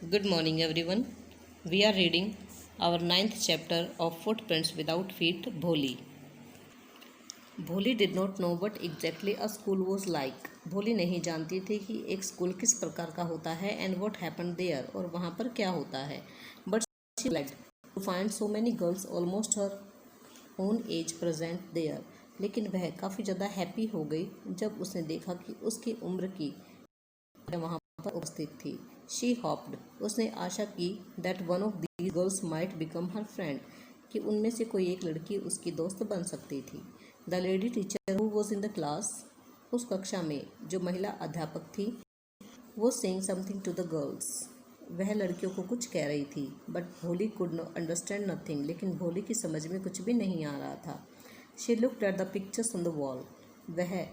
Good morning, everyone. We are reading our ninth chapter of Footprints Without Feet, Bholi. भोली did not know what exactly a school was like. भोली नहीं जानती थी कि एक school किस प्रकार का होता है and what happened there और वहाँ पर क्या होता है. But she glad to find so many girls almost her own age present there. लेकिन वह काफ़ी ज़्यादा हैप्पी हो गई जब उसने देखा कि उसकी उम्र की वहाँ पर उपस्थित थी. शी हॉप्ड, उसने आशा की that one of these girls might become her friend, कि उनमें से कोई एक लड़की उसकी दोस्त बन सकती थी. The lady teacher who was in the class, उस कक्षा में जो महिला अध्यापक थी, वो saying something to the girls, वह लड़कियों को कुछ कह रही थी. बट भोली कुड नॉट अंडरस्टैंड नथिंग, लेकिन भोली की समझ में कुछ भी नहीं आ रहा था. She looked at the pictures on the wall, वह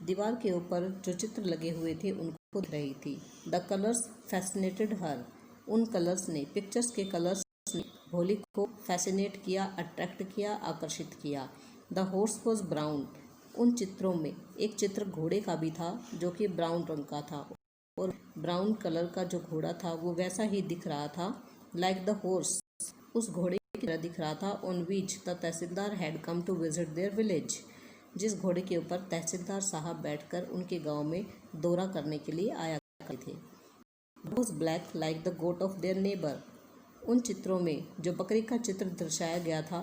दीवार के ऊपर जो चित्र लगे हुए थे उनको देख रही थी. द कलर्स फैसिनेटेड हर, उन कलर्स ने, पिक्चर्स के कलर्स ने भोली को फैसिनेट किया, अट्रैक्ट किया, आकर्षित किया. द हॉर्स वॉज ब्राउन, उन चित्रों में एक चित्र घोड़े का भी था जो कि ब्राउन रंग का था, और ब्राउन कलर का जो घोड़ा था वो वैसा ही दिख रहा था, लाइक द हॉर्स, उस घोड़े की तरह दिख रहा था. On which the tehsildar had come to visit their village, जिस घोड़े के ऊपर तहसीलदार साहब बैठकर उनके गांव में दौरा करने के लिए आया करते थे. Was black like the goat of their neighbour, उन चित्रों में जो बकरी का चित्र दर्शाया गया था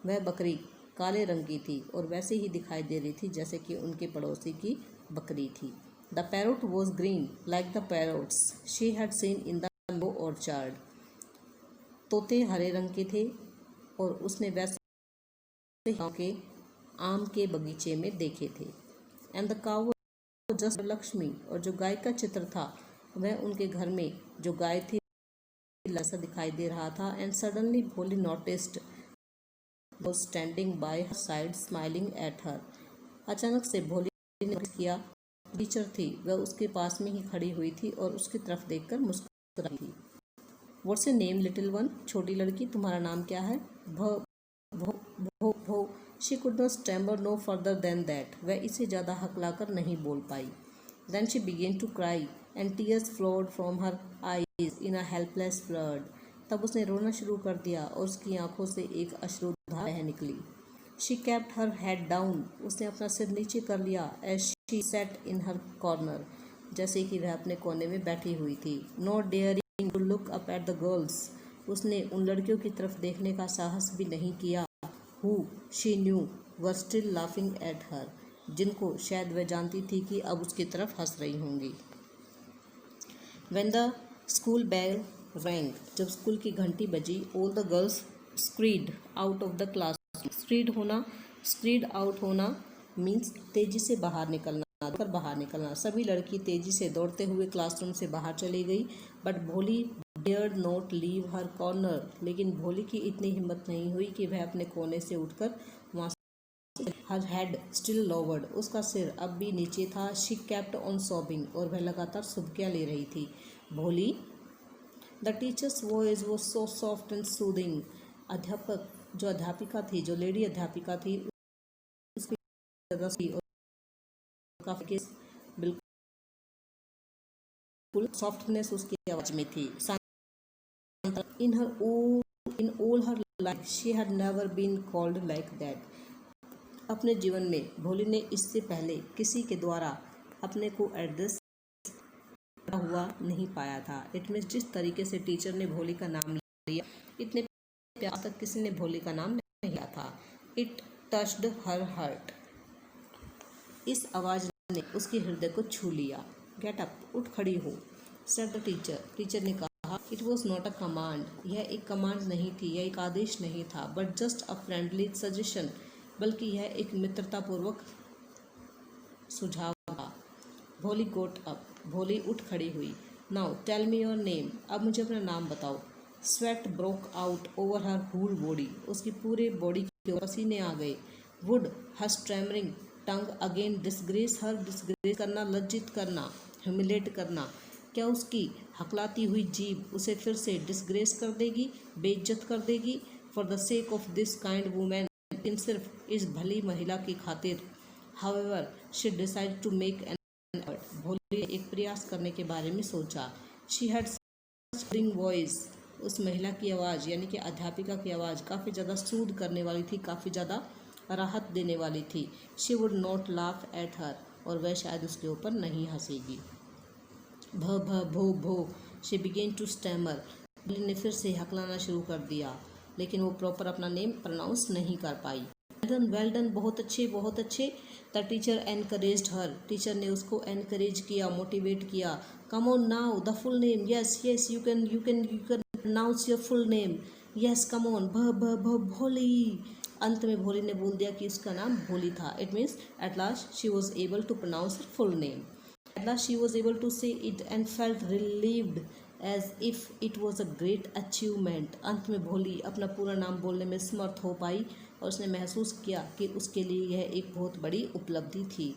वह बकरी काले रंग की थी और वैसे ही दिखाई दे रही थी जैसे कि उनके पड़ोसी की बकरी थी. The parrot was green like the parrots she had seen in the low orchard, तोते हरे रंग के थे और उसने वैसे गाँव के आम के बगीचे में देखे थे. And the cow just Lakshmi, और जो गाय का चित्र था वह उनके घर में जो गाय थी ऐसा दिखाई दे रहा था. एंड सडनली भोली noticed was standing bye her side smiling at her, अचानक से भोली ने नोटिस किया टीचर थी, वह उसके पास में ही खड़ी हुई थी और उसकी तरफ देखकर मुस्कुरा रही थी. What's your name little one, छोटी लड़की तुम्हारा नाम क्या है. भो भो भो भो, she could not stammer no further than that, वह इससे ज़्यादा हकलाकर नहीं बोल पाई. Then she began to cry and tears flowed from her eyes in a helpless flood, तब उसने रोना शुरू कर दिया और उसकी आंखों से एक अश्रुधारा बह निकली. She kept her head down, उसने अपना सिर नीचे कर लिया. As she sat in her corner, जैसे कि वह अपने कोने में बैठी हुई थी. Not daring to look up at the girls, उसने उन लड़कियों की तरफ देखने का साहस भी नहीं किया. Who she knew were still laughing at her, जिनको शायद वह जानती थी कि अब उसकी तरफ हंस रही होंगी. When the school bell rang, जब स्कूल की घंटी बजी, all the girls screamed out of the classroom. screamed out होना means तेजी से बाहर निकलना, दौड़कर बाहर निकलना. सभी लड़की तेजी से दौड़ते हुए क्लासरूम से बाहर चली गई. बट भोली dared not leave her corner, लेकिन भोली की इतनी हिम्मत नहीं हुई कि वह अपने कोने से उठकर वहाँ से. हर हेड स्टिल लोवर्ड, उसका सिर अब भी नीचे था. शी केप्ट ऑन सॉबिंग, और वह लगातार सुबकियाँ ले रही थी. भोली, the teachers voice was so soft and soothing, अध्यापक जो अध्यापिका थी, जो लेडी अध्यापिका थी, उसकी और काफी बिल्कुल सॉफ्टनेस उसकी आवाज में थी. In all her life she had never been called like that. अपने जीवन में भोली ने इससे पहले किसी के द्वारा अपने को एड्रेस हुआ नहीं पाया था. इट मीन्स जिस तरीके से टीचर ने भोली का नाम लिया, इतने प्यार तक किसी ने भोली का नाम नहीं लिया था. इट टच्ड हर हार्ट, इस आवाज ने उसके हृदय को छू लिया. गेट अप, उठ खड़ी हो. सेड द टीचर, टीचर ने कहा. It was not a command, यह एक कमांड नहीं थी, यह एक आदेश नहीं था. But just a friendly suggestion, बल्कि यह एक मित्रतापूर्वक सुझाव था. भोली गोट अप, भोली उठ खड़ी हुई. Now tell me your name, अब मुझे अपना नाम बताओ. Sweat broke out over her whole body, उसकी पूरे बॉडी के पसीने आ गए. Would her stammering tongue again disgrace her, disgrace करना, लज्जित करना, ह्यूमिलेट करना, क्या उसकी हकलाती हुई जीभ उसे फिर से डिसग्रेस कर देगी, बेइज्जत कर देगी. For the sake of this kind women, इन सिर्फ इस भली महिला की खातिर. However she decide to make an effort, Bholi ने एक प्रयास करने के बारे में सोचा. शी हैड वॉइस, उस महिला की आवाज़ यानी कि अध्यापिका की आवाज़ काफ़ी ज़्यादा सूद करने वाली थी, काफ़ी ज़्यादा राहत देने वाली थी। She would not laugh at her, और वह शायद उसके ऊपर नहीं हंसेगी। भ भ भो भो, शी बिगेन टू स्टैमर, बोली ने फिर से हकलाना शुरू कर दिया, लेकिन वो प्रॉपर अपना नेम प्रोनाउंस नहीं कर पाई। वेल डन, बहुत अच्छे बहुत अच्छे। The teacher encouraged her, teacher ने उसको एनकरेज किया, मोटिवेट किया। Come on now, the full name, yes yes, you can pronounce your full name, yes come on, भ भ भ भोली। अंत में भोली ने बोल दिया कि उसका नाम भोली था। It means at last she was able to pronounce her full name. At last she was able to say it and felt relieved as if it was a great achievement. अंत में भोली अपना पूरा नाम बोलने में समर्थ हो पाई और उसने महसूस किया कि उसके लिए यह एक बहुत बड़ी उपलब्धि थी।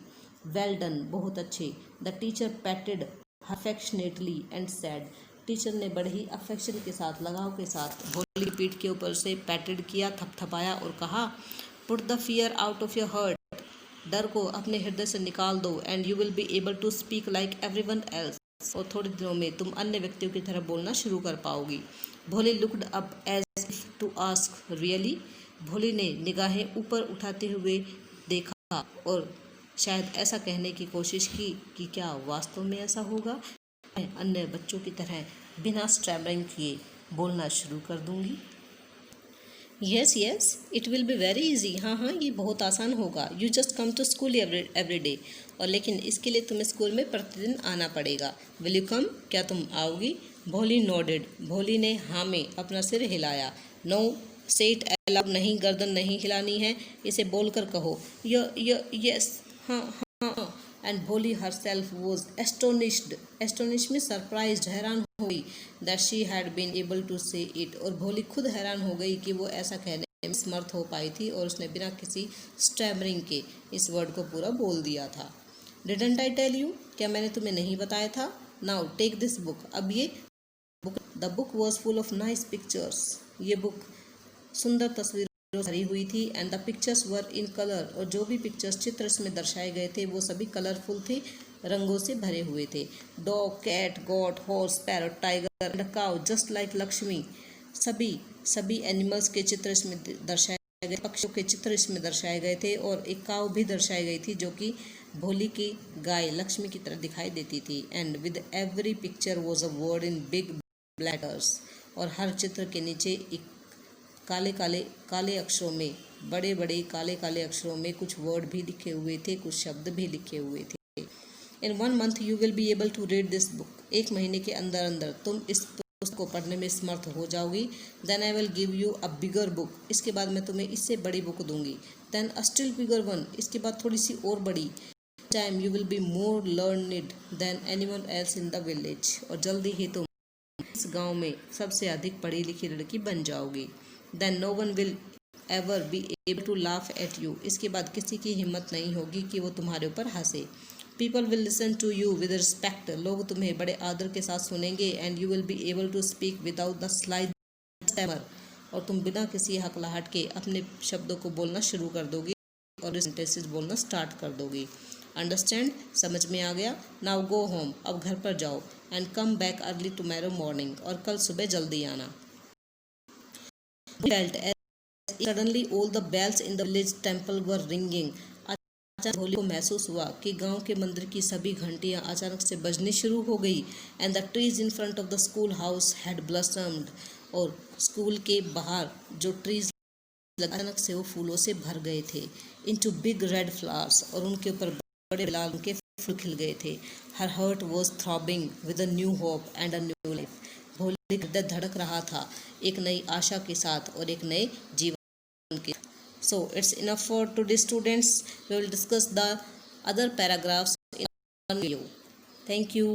वेल डन, बहुत अच्छे। The teacher पैटेड affectionately and sad, teacher ने बड़े ही अफेक्शन के साथ, लगाव के साथ भोली की पीठ के ऊपर से पैटेड किया, थपथपाया और कहा, put the fear out of your heart, डर को अपने हृदय से निकाल दो, and you will be able to speak like everyone else, और थोड़े दिनों में तुम अन्य व्यक्तियों की तरह बोलना शुरू कर पाओगी। Bholi looked up as if to ask really, Bholi ने निगाहें ऊपर उठाते हुए देखा और शायद ऐसा कहने की कोशिश की कि क्या वास्तव में ऐसा होगा। मैं अन्य बच्चों की तरह बिना स्टैमरिंग किए बोलना शुरू कर दूंगी। Yes yes, it will be very easy, हाँ हाँ, ये बहुत आसान होगा। You just come to school every day, और लेकिन इसके लिए तुम्हें स्कूल में प्रतिदिन आना पड़ेगा। विल यू कम, क्या तुम आओगी? भोली नोडेड, भोली ने हाँ में अपना सिर हिलाया। नो, से इट अलाउड, नहीं, गर्दन नहीं हिलानी है, इसे बोलकर कहो। यस, हाँ हाँ। And Bholi herself was astonished, astonish में सरप्राइज्ड, हैरान हो गई, that she had been able to say it, और भोली खुद हैरान हो गई कि वो ऐसा कहने में समर्थ हो पाई थी और उसने बिना किसी स्टैमरिंग के इस वर्ड को पूरा बोल दिया था। डिडंट आई टेल यू, क्या मैंने तुम्हें नहीं बताया था? नाउ टेक दिस बुक, अब ये book. The book was full of nice pictures, ये बुक सुंदर तस्वीरों भरी हुई थी। And the pictures were in colour, और जो भी पिक्चर्स, चित्र इसमें दर्शाए गए थे वो सभी कलरफुल थे, रंगों से भरे हुए थे। Dog, cat, goat, horse, parrot, tiger and cow just like Lakshmi, सभी एनिमल्स के चित्र इसमें दर्शाए गए, पक्षियों के चित्र इसमें दर्शाए गए थे, और एक काउ भी दर्शाई गई थी जो कि भोली की गाय लक्ष्मी की तरह दिखाई देती थी। And with every picture was a word in big black letters, और हर चित्र के नीचे एक काले अक्षरों में, बड़े बड़े काले काले अक्षरों में कुछ वर्ड भी लिखे हुए थे, कुछ शब्द भी लिखे हुए थे। In 1 month you will be able to read this book, 1 महीने के अंदर अंदर तुम इस पुस्तक को पढ़ने में समर्थ हो जाओगी। Then I will give you a bigger book, इसके बाद मैं तुम्हें इससे बड़ी बुक दूंगी। Then a still bigger one, इसके बाद थोड़ी सी और बड़ी। Time you will be more learned than anyone else in the village, और जल्दी ही तुम इस गांव में सबसे अधिक पढ़ी लिखी लड़की बन जाओगी। Then no one will ever be able to laugh at you, इसके बाद किसी की हिम्मत नहीं होगी कि वो तुम्हारे ऊपर हंसे। People will listen to you with respect, लोग तुम्हें बड़े आदर के साथ सुनेंगे। And you will be able to speak without the slight stammer, और तुम बिना किसी हकलाहट के अपने शब्दों को बोलना शुरू कर दोगी और सेंटेंसेस बोलना स्टार्ट कर दोगी। अंडरस्टैंड, समझ में आ गया? नाउ गो होम, अब घर पर जाओ। And come back early tomorrow morning, और कल सुबह जल्दी आना। Felt as suddenly all the bells in the village temple were ringing. अचानक भोली को महसूस हुआ कि गांव के मंदिर की सभी घंटियां अचानक से बजनी शुरू हो गई। And the trees in front of the school house had blossomed, और स्कूल के बाहर जो ट्रीज अचानक से वो फूलों से भर गए थे। इनटू बिग रेड फ्लावर्स, और उनके ऊपर बड़े लाल के फूल खिल गए थे। Her heart was throbbing with a new hope and a new life, भोली का हृदय धड़क रहा था एक नई आशा के साथ और एक नए जीवन के। So it's enough for today students, we will discuss the other paragraphs in one video. Thank you.